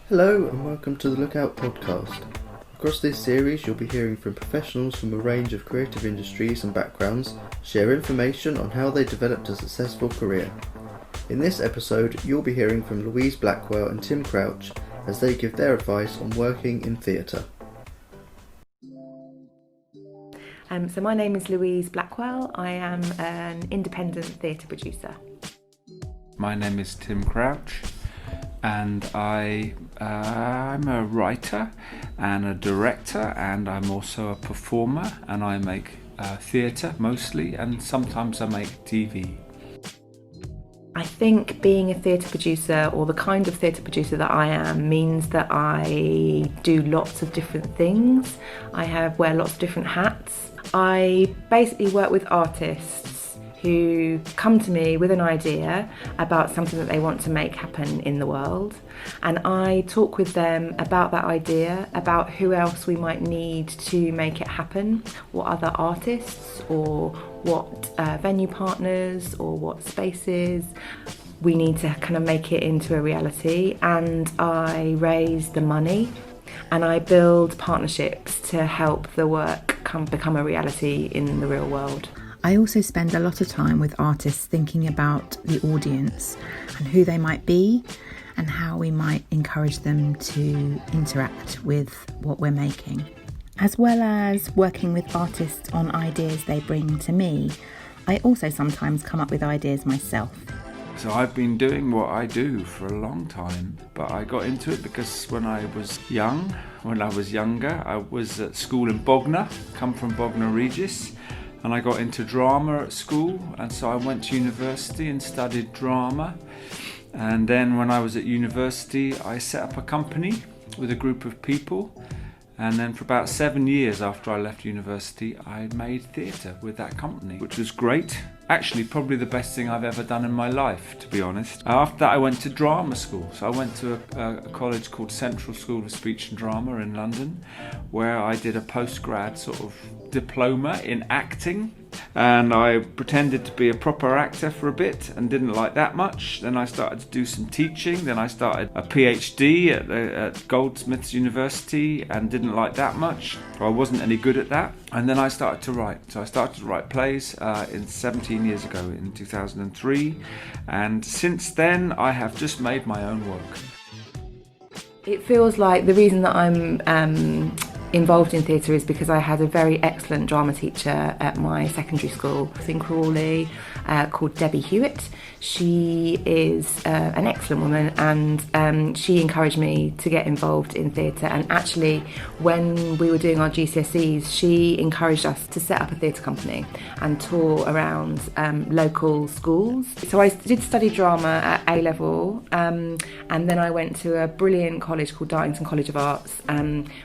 Hello and welcome to the Lookout podcast. Across this series you'll be hearing from professionals from a range of creative industries and backgrounds share information on how they developed a successful career. In this episode you'll be hearing from Louise Blackwell and Tim Crouch as they give their advice on working in theatre. So my name is Louise Blackwell. I am an independent theatre producer. My name is Tim Crouch and I'm a writer and a director, and I'm also a performer, and I make theatre mostly, and sometimes I make TV. I think being a theatre producer, or the kind of theatre producer that I am, means that I do lots of different things. I wear lots of different hats. I basically work with artists who come to me with an idea about something that they want to make happen in the world, and I talk with them about that idea, about who else we might need to make it happen, what other artists or what venue partners or what spaces we need to kind of make it into a reality. And I raise the money and I build partnerships to help the work become a reality in the real world. I also spend a lot of time with artists thinking about the audience and who they might be and how we might encourage them to interact with what we're making. As well as working with artists on ideas they bring to me, I also sometimes come up with ideas myself. So I've been doing what I do for a long time, but I got into it because when I was younger, I was at school in Bognor, come from Bognor Regis, and I got into drama at school, and so I went to university and studied drama. And then when I was at university, I set up a company with a group of people, and then for about 7 years after I left university, I made theatre with that company, which was great. Actually, probably the best thing I've ever done in my life, to be honest. After that, I went to drama school. So I went to a college called Central School of Speech and Drama in London, where I did a postgrad sort of diploma in acting. And I pretended to be a proper actor for a bit and didn't like that much. Then I started to do some teaching. Then I started a PhD at Goldsmiths University and didn't like that much. I wasn't any good at that. And then I started to write. So I started to write plays 17 years ago in 2003. And since then, I have just made my own work. It feels like the reason that I'm involved in theatre is because I had a very excellent drama teacher at my secondary school in Crawley called Debbie Hewitt. She is an excellent woman, and she encouraged me to get involved in theatre. And actually, when we were doing our GCSEs, she encouraged us to set up a theatre company and tour around local schools. So I did study drama at A-level, and then I went to a brilliant college called Dartington College of Arts,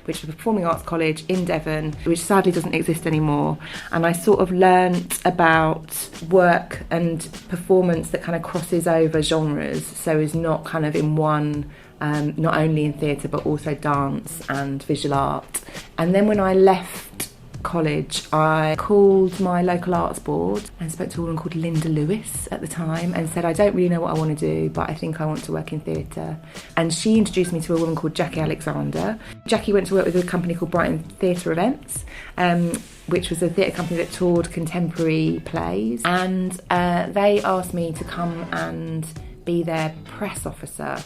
which was a performing arts college in Devon, which sadly doesn't exist anymore. And I sort of learnt about work and performance that kind of crosses over genres, so is not kind of in one, not only in theatre but also dance and visual art. And then when I left college, I called my local arts board and spoke to a woman called Linda Lewis at the time and said, I don't really know what I want to do, but I think I want to work in theatre. And she introduced me to a woman called Jackie Alexander. Jackie went to work with a company called Brighton Theatre Events, which was a theatre company that toured contemporary plays, and they asked me to come and be their press officer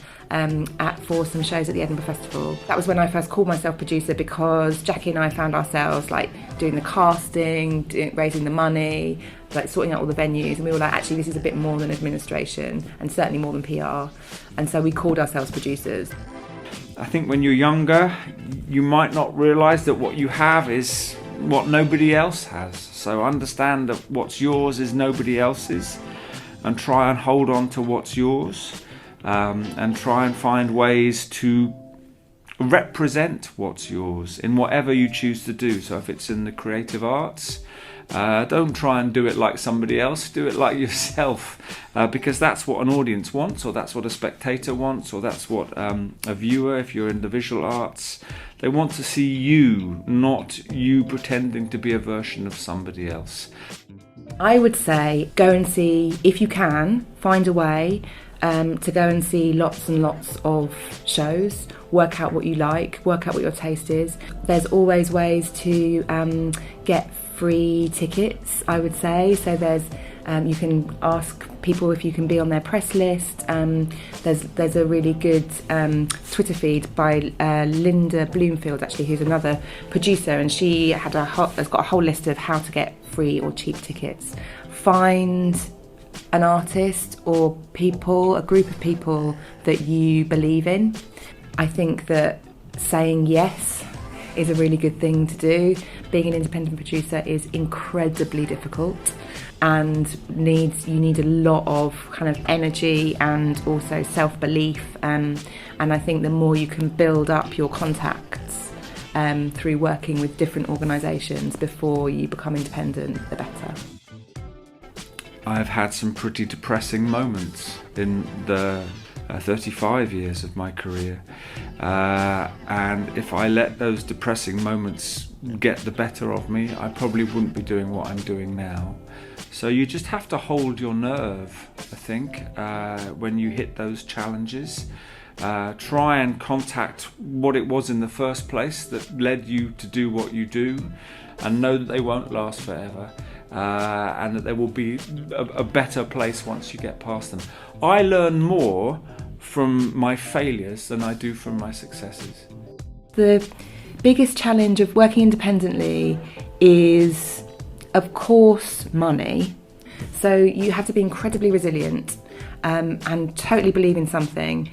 for some shows at the Edinburgh Festival. That was when I first called myself producer, because Jackie and I found ourselves like doing the casting, raising the money, like sorting out all the venues, and we were like, actually this is a bit more than administration and certainly more than PR, and so we called ourselves producers. I think when you're younger, you might not realise that what you have is what nobody else has. So understand that what's yours is nobody else's, and try and hold on to what's yours, and try and find ways to represent what's yours in whatever you choose to do. So if it's in the creative arts, don't try and do it like somebody else, do it like yourself, because that's what an audience wants, or that's what a spectator wants, or that's what a viewer, if you're in the visual arts, they want to see you, not you pretending to be a version of somebody else. I would say go and see, if you can, find a way to go and see lots and lots of shows, work out what you like, work out what your taste is. There's always ways to get free tickets, I would say. So you can ask people if you can be on their press list. There's a really good Twitter feed by Linda Bloomfield, actually, who's another producer, and she has got a whole list of how to get free or cheap tickets. Find an artist or a group of people that you believe in. I think that saying yes is a really good thing to do. Being an independent producer is incredibly difficult and you need a lot of kind of energy and also self-belief, and I think the more you can build up your contacts through working with different organisations before you become independent, the better. I've had some pretty depressing moments in the 35 years of my career, and if I let those depressing moments get the better of me, I probably wouldn't be doing what I'm doing now. So you just have to hold your nerve, I think, when you hit those challenges. Try and contact what it was in the first place that led you to do what you do, and know that they won't last forever. And that there will be a better place once you get past them. I learn more from my failures than I do from my successes. The biggest challenge of working independently is, of course, money. So you have to be incredibly resilient and totally believe in something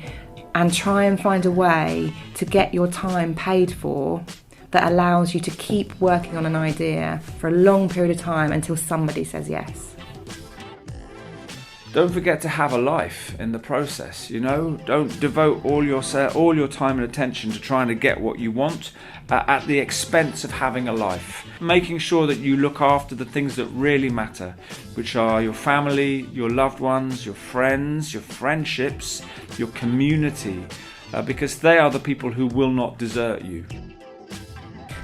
and try and find a way to get your time paid for that allows you to keep working on an idea for a long period of time until somebody says yes. Don't forget to have a life in the process, you know? Don't devote all your time and attention to trying to get what you want at the expense of having a life. Making sure that you look after the things that really matter, which are your family, your loved ones, your friends, your friendships, your community, because they are the people who will not desert you.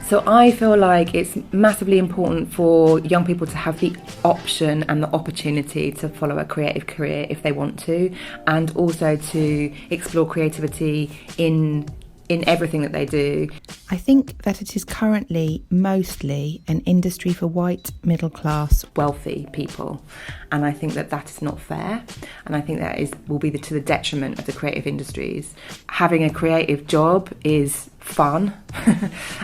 So I feel like it's massively important for young people to have the option and the opportunity to follow a creative career if they want to, and also to explore creativity in everything that they do. I think that it is currently mostly an industry for white, middle class, wealthy people, and I think that is not fair, and I think that will be to the detriment of the creative industries. Having a creative job is fun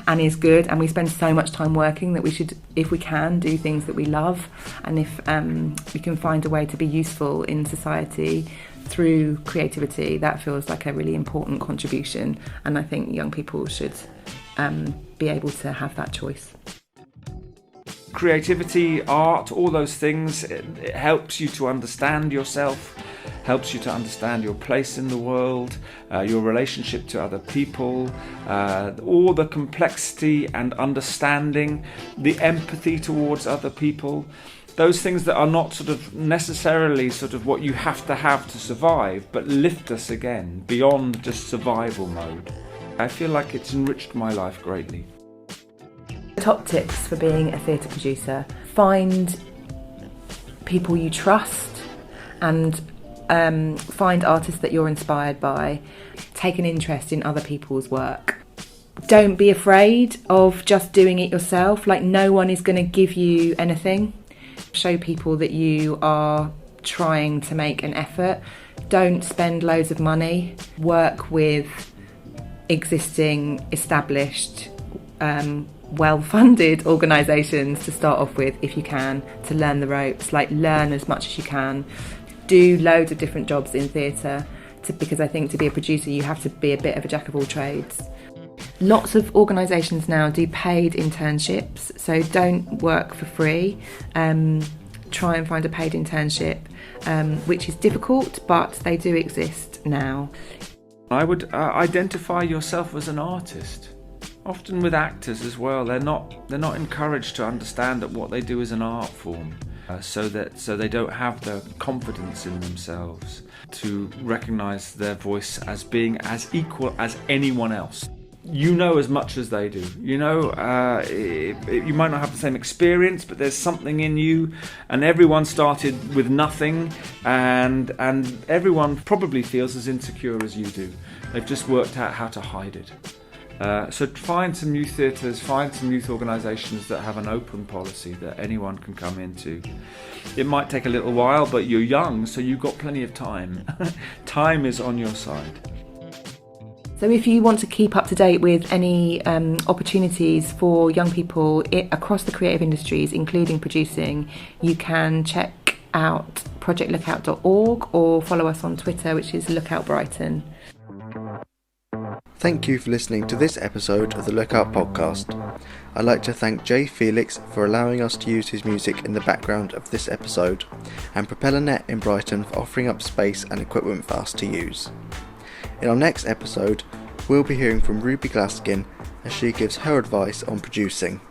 and is good, and we spend so much time working that we should, if we can, do things that we love, and if we can find a way to be useful in society through creativity, that feels like a really important contribution, and I think young people should be able to have that choice. Creativity, art, all those things, it helps you to understand yourself, helps you to understand your place in the world, your relationship to other people, all the complexity and understanding, the empathy towards other people. Those things that are not necessarily what you have to survive, but lift us again beyond just survival mode. I feel like it's enriched my life greatly. Top tips for being a theatre producer: find people you trust and find artists that you're inspired by. Take an interest in other people's work. Don't be afraid of just doing it yourself. Like, no one is going to give you anything. Show people that you are trying to make an effort. Don't spend loads of money. Work with existing, established, well-funded organisations to start off with, if you can, to learn the ropes. Like, learn as much as you can. Do loads of different jobs in theatre, because I think to be a producer you have to be a bit of a jack of all trades. Lots of organisations now do paid internships, so don't work for free. Try and find a paid internship, which is difficult, but they do exist now. I would identify yourself as an artist. Often with actors as well, they're not encouraged to understand that what they do is an art form, so they don't have the confidence in themselves to recognise their voice as being as equal as anyone else. you know as much as they do. You might not have the same experience, but there's something in you, and everyone started with nothing, and everyone probably feels as insecure as you do. They've just worked out how to hide it. So find some youth theatres, find some youth organisations that have an open policy that anyone can come into. It might take a little while, but you're young, so you've got plenty of time. Time is on your side. So if you want to keep up to date with any opportunities for young people across the creative industries, including producing, you can check out projectlookout.org or follow us on Twitter, which is Lookout Brighton. Thank you for listening to this episode of the Lookout podcast. I'd like to thank Jay Felix for allowing us to use his music in the background of this episode, and Propeller Net in Brighton for offering up space and equipment for us to use. In our next episode, we'll be hearing from Ruby Glaskin as she gives her advice on producing.